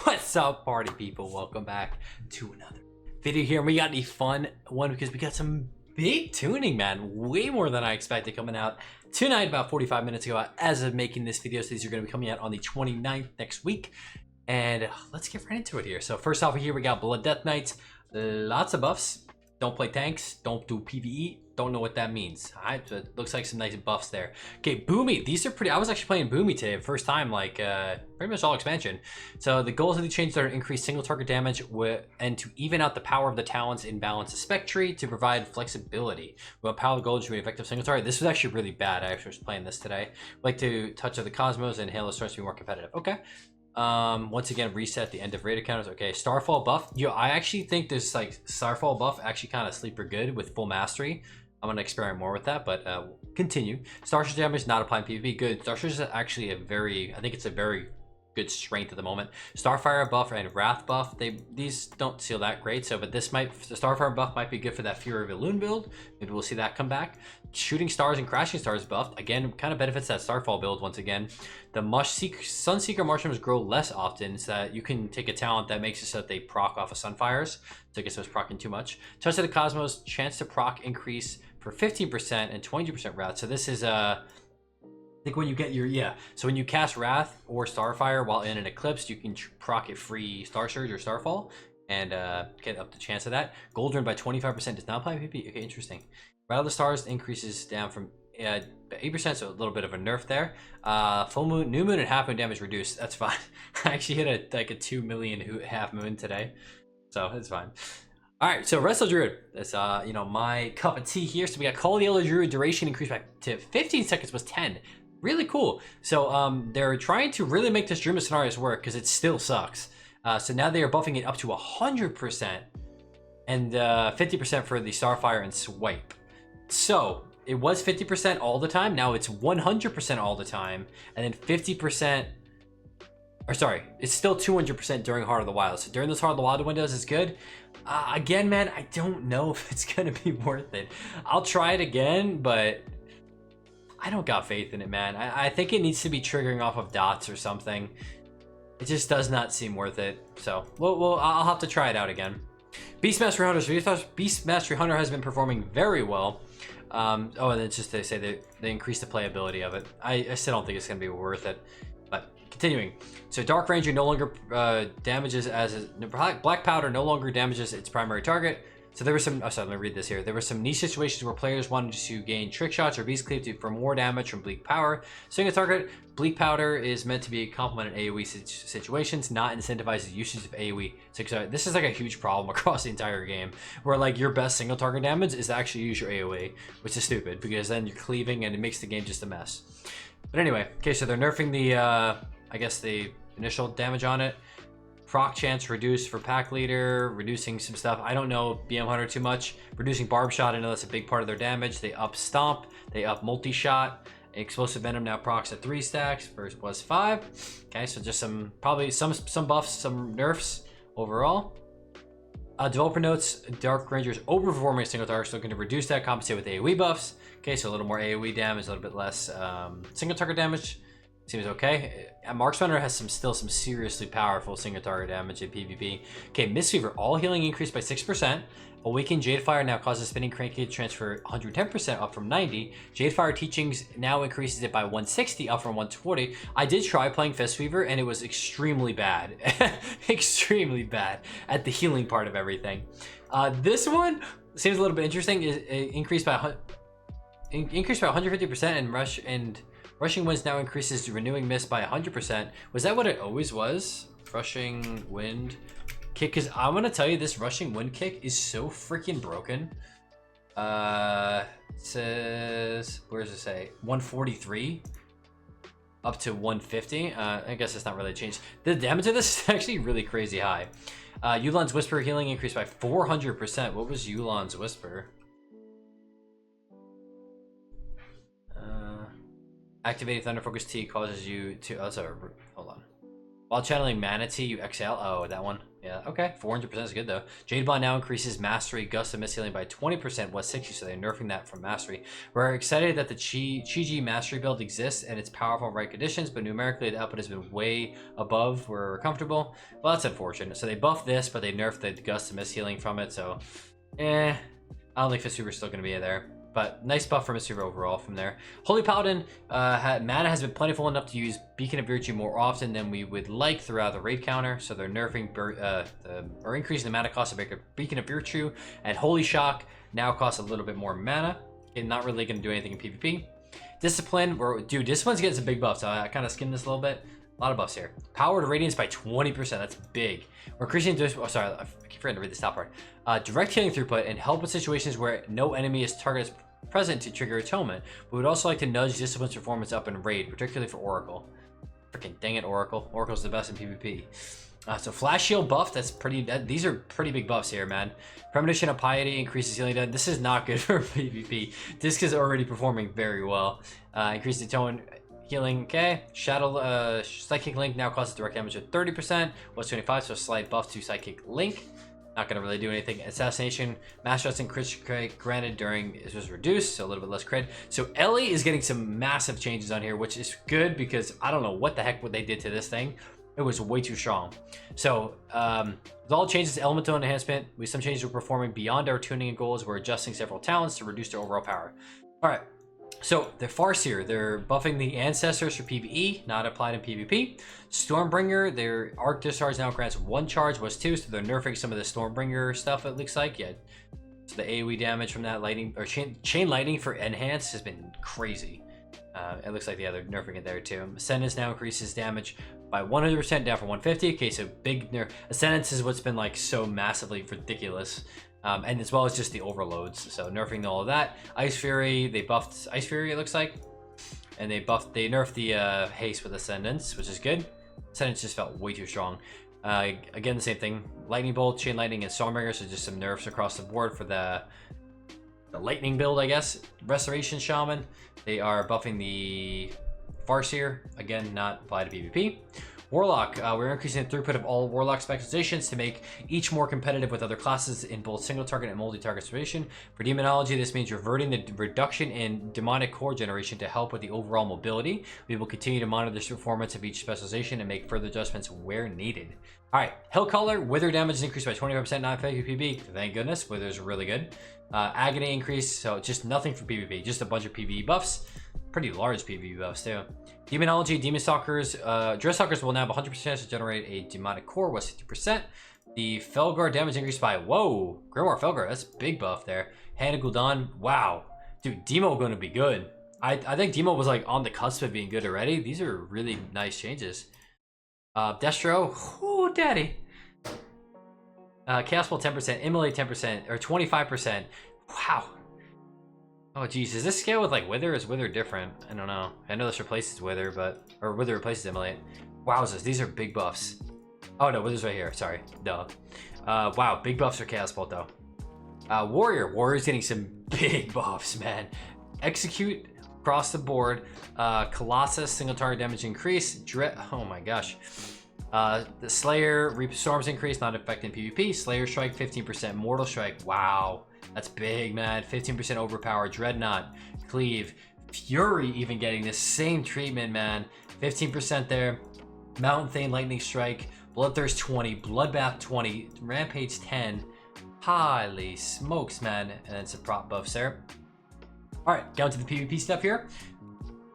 What's up, party people? Welcome back to another video here. We got a fun one because we got some big tuning, man. Way more than I expected coming out tonight about 45 minutes ago as of making this video. So these are going to be coming out on the 29th next week. And let's get right into it here. So first off here, we got Blood Death Knights. Lots of buffs. Don't play tanks. Don't do PvE. Don't know what that means. Alright, so it looks like some nice buffs there. Okay, Boomy. These are pretty. I was actually playing Boomy today, first time, like pretty much all expansion. So the goals of the changes are to increase single target damage and to even out the power of the talents in balance of spec tree to provide flexibility. Well, power of gold to be effective single target. This was actually really bad. I actually was playing this today. Like to touch of the cosmos and Halo starts to be more competitive. Okay. Once again, reset the end of raid counters. Okay, Starfall buff. Yo, I actually think this like Starfall buff actually kind of sleeper good with full mastery. I'm gonna experiment more with that, but continue. Starship damage not applying PvP. Good. Starship is actually a very, I think it's a very good strength at the moment. Starfire buff and Wrath buff. These don't seal that great. So, but this might, the Starfire buff might be good for that Fury of Elune build. Maybe we'll see that come back. Shooting Stars and Crashing Stars buffed again, kind of benefits that Starfall build once again. The Sunseeker Mushrooms grow less often, so that you can take a talent that makes it so that they proc off of Sunfires. So I guess I was procking too much. Touch of the Cosmos, chance to proc increase for 15% and 20% Wrath. So this is I think when you get your, so when you cast Wrath or Starfire while in an Eclipse, you can proc it free Star Surge or Starfall and get up the chance of that. Gold by 25% does not apply PP. Okay, interesting. Rattle of the Stars increases down from 8%, so a little bit of a nerf there. Full moon, new moon, and half moon damage reduced. That's fine. I actually hit a 2 million half moon today, so it's fine. All right, so Wrestle Druid. That's my cup of tea here. So we got Call the Yellow Druid, duration increased to 15 seconds was 10. Really cool. So they're trying to really make this Druid scenarios work because it still sucks. So now they are buffing it up to 100% and 50% for the Starfire and Swipe. So it was 50% all the time. Now it's 100% all the time, and then 50%. Or sorry, it's still 200% during Heart of the Wild. So during those Heart of the Wild windows is good. Again, man, I don't know if it's gonna be worth it. I'll try it again, but I don't got faith in it, man. I think it needs to be triggering off of dots or something. It just does not seem worth it. So, I'll have to try it out again. Beastmaster Hunter. Beastmaster Hunter has been performing very well. And it's just they say they increase the playability of it. I still don't think it's gonna be worth it. But continuing, so Dark Ranger no longer damages Black Powder no longer damages its primary target. So there were some. Oh, sorry, let me read this here. There were some niche situations where players wanted to gain trick shots or beast cleave for more damage from Bleak Power. Single target, Bleak Powder is meant to be a complement in AoE situations, not incentivizes usage of AoE. So this is like a huge problem across the entire game, where like your best single target damage is to actually use your AoE, which is stupid because then you're cleaving and it makes the game just a mess. But anyway, okay, so they're nerfing the, I guess the initial damage on it. Proc chance reduced for pack leader, reducing some stuff. I don't know BM Hunter too much. Reducing barb shot, I know that's a big part of their damage. They up stomp, they up multi-shot. Explosive venom now procs at 3 stacks, first was 5. Okay, so just probably some buffs, some nerfs overall. Developer notes, Dark Ranger's overperforming single target, so looking to reduce that, compensate with AoE buffs. Okay, so a little more AoE damage, a little bit less single target damage. Seems okay. Marksman has still some seriously powerful single target damage in PvP. Okay, Mistweaver, all healing increased by 6%. Awakened Jadefire now causes spinning cranky to transfer 110% up from 90. Jadefire Teachings now increases it by 160 up from 120. I did try playing Fistweaver and it was extremely bad. Extremely bad at the healing part of everything. This one seems a little bit interesting. It increased by 150% and Rushing Winds now increases Renewing Mist by 100%. Was that what it always was? Rushing Wind kick? Because I'm going to tell you, this Rushing Wind kick is so freaking broken. It says, where does it say? 143 up to 150. I guess it's not really changed. The damage of this is actually really crazy high. Yu'lon's Whisper healing increased by 400%. What was Yu'lon's Whisper? Activating Thunder Focus T causes you to. Oh, sorry, hold on. While channeling Manatee, you exhale. Oh, that one. Yeah, okay. 400% is good, though. Jade Bond now increases Mastery, Gust of Mist Healing by 20%, was 60, so they're nerfing that from Mastery. We're excited that the Chi Mastery build exists, and it's powerful in right conditions, but numerically the output has been way above where we're comfortable. Well, that's unfortunate. So they buffed this, but they nerfed the Gust of Mist Healing from it, so... I don't think Fisuber's still going to be there. But nice buff for Mr. overall from there. Holy Paladin, mana has been plentiful enough to use Beacon of Virtue more often than we would like throughout the raid counter. So they're nerfing or increasing the mana cost of Beacon of Virtue. And Holy Shock now costs a little bit more mana. And not really going to do anything in PvP. Discipline, dude, Discipline's getting some big buffs. So I kind of skimmed this a little bit. A lot of buffs here. Powered Radiance by 20%. That's big. We're increasing... Oh, sorry. I keep forgetting to read this top part. Direct healing throughput and help with situations where no enemy is targeted present to trigger Atonement. We would also like to nudge Discipline's performance up in Raid, particularly for Oracle. Freaking dang it, Oracle. Oracle's the best in PvP. So Flash Shield buff. That's pretty... these are pretty big buffs here, man. Premonition of Piety increases healing dead. This is not good for PvP. Disc is already performing very well. Increases Atonement... Healing, okay. Shadow, Psychic Link now causes direct damage at 30%. Was 25, so slight buff to Psychic Link. Not going to really do anything. Assassination, Master Arts and crit granted during is was reduced, so a little bit less crit. So Ellie is getting some massive changes on here, which is good because I don't know what the heck what they did to this thing. It was way too strong. So with all changes to elemental enhancement, with some changes we're performing beyond our tuning and goals, we're adjusting several talents to reduce their overall power. All right. So, the Farseer, they're buffing the Ancestors for PvE, not applied in PvP. Stormbringer, their Arc Discharge now grants 1 charge, was 2, so they're nerfing some of the Stormbringer stuff, it looks like. Yeah, so the AoE damage from that lightning, or chain lightning for Enhance has been crazy. It looks like, yeah, they're nerfing it there too. Ascendance now increases damage by 100% down from 150. Okay, so big nerf. Ascendance is what's been like so massively ridiculous. And as well as just the overloads, so nerfing all of that. Ice Fury, they buffed Ice Fury, it looks like, and they nerfed the haste with Ascendance, which is good. Ascendance just felt way too strong. Again, the same thing. Lightning Bolt, Chain Lightning, and Stormbringer, so just some nerfs across the board for the Lightning build, I guess. Restoration Shaman, they are buffing the Farseer, again, not applied to PvP. Warlock, we're increasing the throughput of all Warlock specializations to make each more competitive with other classes in both single target and multi-target situation. For Demonology, this means reverting the reduction in demonic core generation to help with the overall mobility. We will continue to monitor the performance of each specialization and make further adjustments where needed. All right, Hellcaller, Wither damage is increased by 25%, not effective PvP. Thank goodness, Wither's really good. Agony increase, so just nothing for PvP, just a bunch of PvE buffs. Pretty large PvE buffs too. Demonology, Demon Stalkers, Dress Stalkers will now have 100% to generate a demonic core, was 50%. The Felgar damage increased by, whoa, Grimoire Felgar, that's a big buff there. Hand of Gul'dan, wow. Dude, Demo gonna be good. I think Demo was like on the cusp of being good already. These are really nice changes. Destro, oh daddy. Chaos Ball 10%, Immolate 10%, or 25%. Wow. Oh geez, is this scale with like Wither? Is Wither different? I don't know. I know this replaces Wither, or Wither replaces Immolate. Wowzers, these are big buffs. Oh no, Wither's right here, sorry. Duh. Wow, big buffs for Chaos Bolt though. Warrior's getting some big buffs, man. Execute across the board. Colossus, single target damage increase. Oh my gosh. The Slayer, Reap Storms increase, not affecting PvP. Slayer Strike, 15%. Mortal Strike, wow. That's big, man. 15% overpower. Dreadnought, Cleave, Fury even getting the same treatment, man. 15% there. Mountain Thane, Lightning Strike, Bloodthirst 20, Bloodbath 20, Rampage 10. Holy smokes, man. And then some prop buffs there. Alright, down to the PvP stuff here.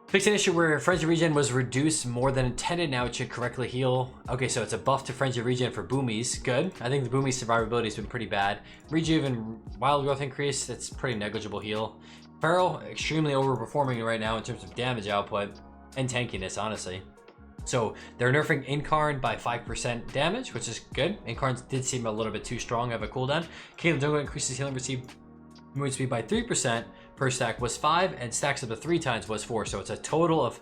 Fixed an issue where Frenzy Regen was reduced more than intended. Now it should correctly heal. Okay, so it's a buff to Frenzy Regen for Boomies. Good. I think the Boomies survivability has been pretty bad. Rejuve and Wild Growth increase. That's pretty negligible heal. Feral, extremely overperforming right now in terms of damage output and tankiness, honestly. So they're nerfing Incarn by 5% damage, which is good. Incarn did seem a little bit too strong of a cooldown. Caleb Jungle increases healing received movement speed by 3%. Per stack was 5, and stacks up to 3 times was 4. So it's a total of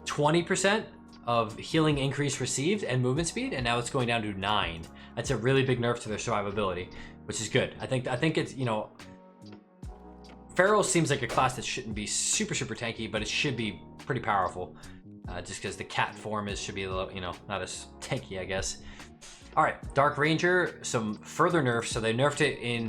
20% of healing increase received and movement speed, and now it's going down to 9. That's a really big nerf to their survivability, which is good. I think it's, you know, Feral seems like a class that shouldn't be super tanky, but it should be pretty powerful. just because the cat form should be a little, you know, not as tanky, I guess. All right, Dark Ranger, some further nerfs. So they nerfed it in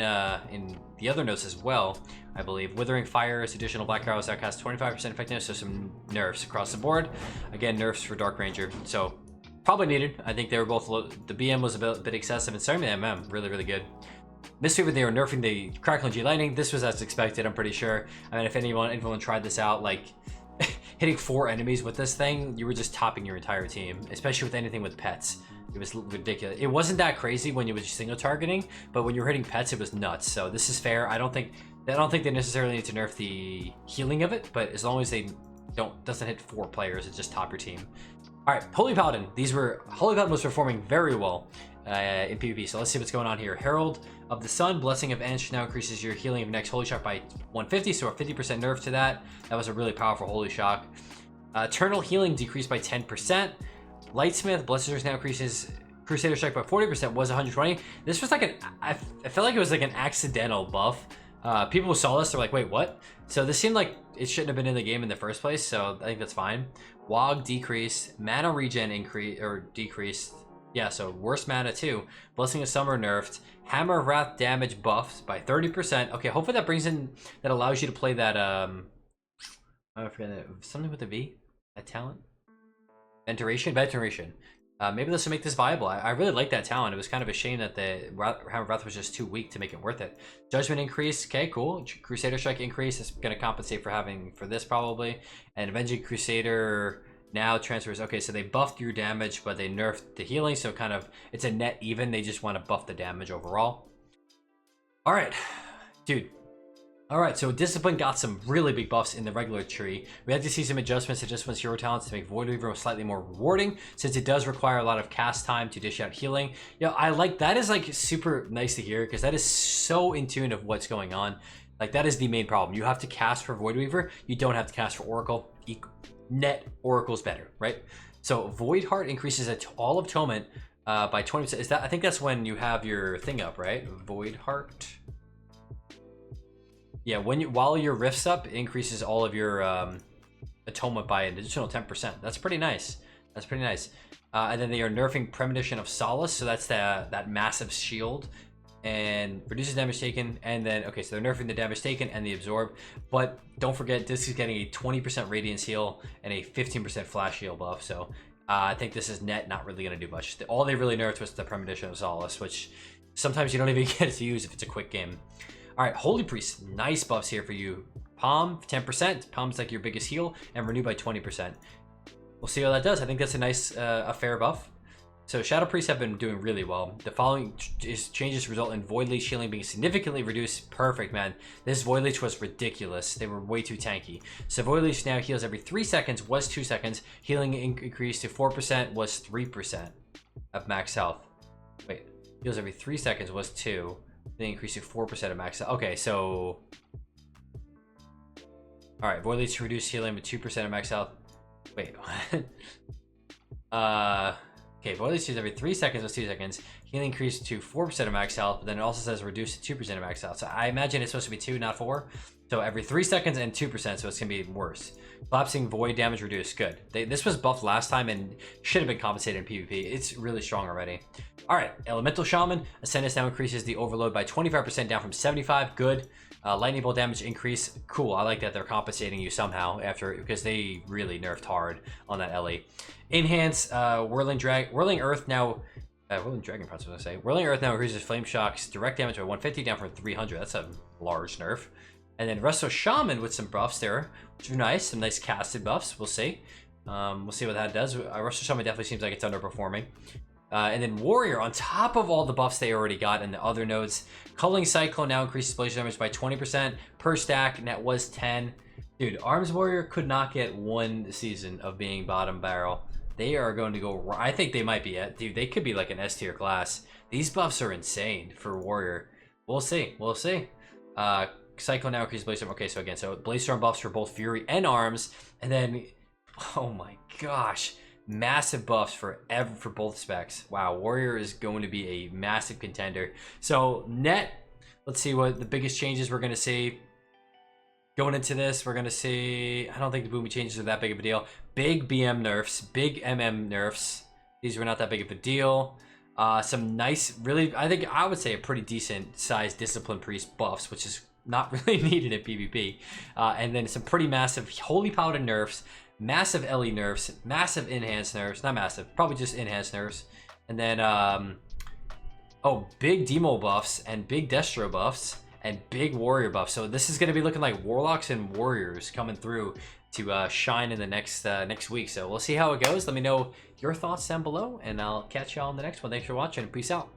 the other notes as well, I believe. Withering Fire is additional black arrows that cast 25% effectiveness, so some nerfs across the board. Again, nerfs for Dark Ranger, so probably needed. I think they were both the BM was a bit excessive, and certainly the MM really good. Mistweaver, they were nerfing the Crackling G Lightning. This was as expected, I'm pretty sure. I mean, if anyone tried this out, like hitting 4 enemies with this thing, you were just topping your entire team, especially with anything with pets. It was ridiculous. It wasn't that crazy when you was single targeting, but when you were hitting pets, it was nuts. So this is fair. I don't think they necessarily need to nerf the healing of it, but as long as they doesn't hit 4 players, it just top your team. All right, Holy Paladin. Holy Paladin was performing very well in PvP. So let's see what's going on here. Herald of the Sun, Blessing of Ench now increases your healing of next Holy Shock by 150, so a 50% nerf to that. That was a really powerful Holy Shock. Eternal Healing decreased by 10%. Lightsmith, Blessers now increases Crusader Strike by 40%, was 120. This was like I felt like it was like an accidental buff. People who saw this, they're like, wait, what? So this seemed like it shouldn't have been in the game in the first place, so I think that's fine. Wog decreased, mana regen decreased. Yeah, so worse mana too. Blessing of Summer nerfed. Hammer of Wrath damage buffed by 30%. Okay, hopefully that allows you to play that I forget that, something with a V, that talent. Venturation. Maybe this will make this viable. I really like that talent. It was kind of a shame that the Hammer of Wrath was just too weak to make it worth it. Judgment increase. Okay, cool. Crusader Strike increase. It's going to compensate for this probably. And Avenging Crusader now transfers. Okay, so they buffed your damage, but they nerfed the healing. So kind of it's a net even. They just want to buff the damage overall. All right, dude. All right, so Discipline got some really big buffs in the regular tree. We had to see some adjustments to Discipline's hero talents to make Void Weaver slightly more rewarding, since it does require a lot of cast time to dish out healing. You know, I like that is like super nice to hear, because that is so in tune of what's going on. Like that is the main problem. You have to cast for Void Weaver. You don't have to cast for Oracle. Net Oracle's better, right? So Void Heart increases all of Atonement by 20%. Is that? I think that's when you have your thing up, right? Void Heart. Yeah, while your rift's up, it increases all of your atonement by an additional 10%. That's pretty nice. That's pretty nice. And then they are nerfing Premonition of Solace, so that's that massive shield, and reduces damage taken. And then okay, so they're nerfing the damage taken and the absorb, but don't forget this is getting a 20% radiance heal and a 15% flash heal buff. So I think this is net not really going to do much. All they really nerfed was the Premonition of Solace, which sometimes you don't even get to use if it's a quick game. All right, Holy Priest, nice buffs here for you. Palm, 10%. Palm's like your biggest heal, and renew by 20%. We'll see how that does. I think that's a nice, a fair buff. So Shadow Priests have been doing really well. The following changes result in Void Leech healing being significantly reduced. Perfect, man. This Void Leech was ridiculous. They were way too tanky. So Void Leech now heals every 3 seconds, was 2 seconds. Healing increased to 4%, was 3% of max health. Wait, heals every 3 seconds, was 2. They increase to 4% of max health. Okay, so all right, Void Leech to reduce healing with 2% of max health. Wait, what? Okay, Void Leech every 3 seconds was 2 seconds. Healing increased to 4% of max health, but then it also says reduced to 2% of max health. So I imagine it's supposed to be 2, not 4. So every 3 seconds and 2%, so it's gonna be worse. Collapsing Void damage reduced. Good. This was buffed last time and should have been compensated in PvP. It's really strong already. All right, Elemental Shaman. Ascendance now increases the overload by 25% down from 75. Good. Lightning Bolt damage increase. Cool. I like that they're compensating you somehow because they really nerfed hard on that LE. Enhance Whirling Earth now. Whirling Dragon Punch, I was gonna say. Whirling Earth now increases Flame Shock's direct damage by 150 down from 300. That's a large nerf. And then Resto Shaman with some buffs there, which are nice. Some nice casted buffs. We'll see. We'll see what that does. Resto Shaman definitely seems like it's underperforming. And then Warrior, on top of all the buffs they already got in the other nodes, Culling Cyclone now increases blaze damage by 20% per stack, and that was 10. Dude, Arms Warrior could not get 1 season of being bottom barrel. They are going to go. I think they might be at. Dude, they could be like an S tier class. These buffs are insane for Warrior. We'll see. We'll see. Cyclone now increases blaze storm. Okay, so again, so blaze storm buffs for both Fury and Arms, and then, oh my gosh, massive buffs for both specs. Wow, Warrior is going to be a massive contender. So net, let's see what the biggest changes we're going to see. Going into this, we're gonna see. I don't think the boomy changes are that big of a deal. Big BM nerfs, big MM nerfs. These were not that big of a deal. Some nice, really, I would say a pretty decent sized Discipline Priest buffs, which is not really needed in PvP. And then some pretty massive Holy Paladin nerfs, massive LE nerfs, massive enhanced nerfs. Not massive, probably just enhanced nerfs. And then, big Demo buffs and big Destro buffs and big Warrior buffs. So this is going to be looking like Warlocks and Warriors coming through to shine in the next week. So we'll see how it goes. Let me know your thoughts down below, and I'll catch y'all in the next one. Thanks for watching. Peace out.